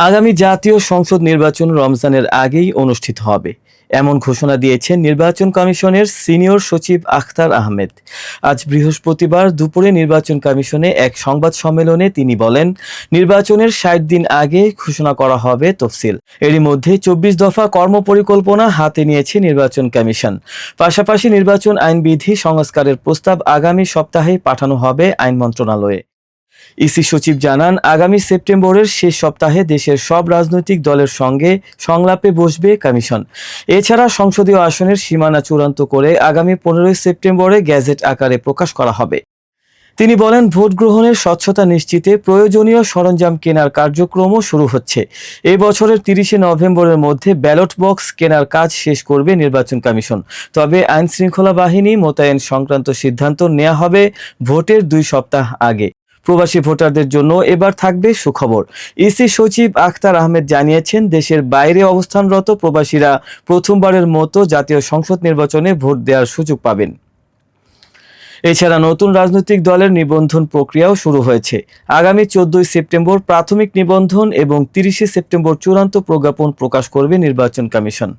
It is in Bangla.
আগামী জাতীয় সংসদ নির্বাচন রমজানের আগেই অনুষ্ঠিত হবে, এমন ঘোষণা দিয়েছেন নির্বাচন কমিশনের সিনিয়র সচিব আখতার আহমেদ। আজ বৃহস্পতিবার দুপুরে নির্বাচন কমিশনে এক সংবাদ সম্মেলনে তিনি বলেন, নির্বাচনের ৬০ দিন আগে ঘোষণা করা হবে তফসিল। এরই মধ্যে ২৪ দফা কর্মপরিকল্পনা হাতে নিয়েছে নির্বাচন কমিশন। পাশাপাশি নির্বাচন আইনবিধি সংস্কারের প্রস্তাব আগামী সপ্তাহে পাঠানো হবে আইন মন্ত্রণালয়ে। ইসি সচিব জানান, আগামী সেপ্টেম্বরের শেষ সপ্তাহে দেশের সব রাজনৈতিক দলের সঙ্গে সংলাপে বসবে কমিশন। এছাড়া সংসদীয় আসনের সীমানা চূড়ান্ত করে আগামী ১৫ সেপ্টেম্বরে গেজেট আকারে প্রকাশ করা হবে। তিনি বলেন, ভোট গ্রহণের স্বচ্ছতা নিশ্চিতে প্রয়োজনীয় সরঞ্জাম কেনার কার্যক্রমও শুরু হচ্ছে। এই বছরের ৩০ নভেম্বরের মধ্যে ব্যালট বক্স কেনার কাজ শেষ করবে নির্বাচন কমিশন। তবে আইন শৃঙ্খলা বাহিনী মোতায়েন সংক্রান্ত সিদ্ধান্ত নেওয়া হবে ভোটের ২ সপ্তাহ আগে। প্রবাসী ভোটারদের জন্য এবার থাকবে সুখবর। ইসি সচিব আখতার আহমেদ জানিয়েছেন, দেশের বাইরে অবস্থানরত প্রবাসীরা প্রথমবারের মতো জাতীয় সংসদ নির্বাচনে ভোট দেওয়ার সুযোগ পাবেন। এছাড়া নতুন রাজনৈতিক দলের নিবন্ধন প্রক্রিয়াও শুরু হয়েছে। আগামী ১৪ সেপ্টেম্বর প্রাথমিক নিবন্ধন এবং ৩০ সেপ্টেম্বর চূড়ান্ত প্রজ্ঞাপন প্রকাশ করবে নির্বাচন কমিশন।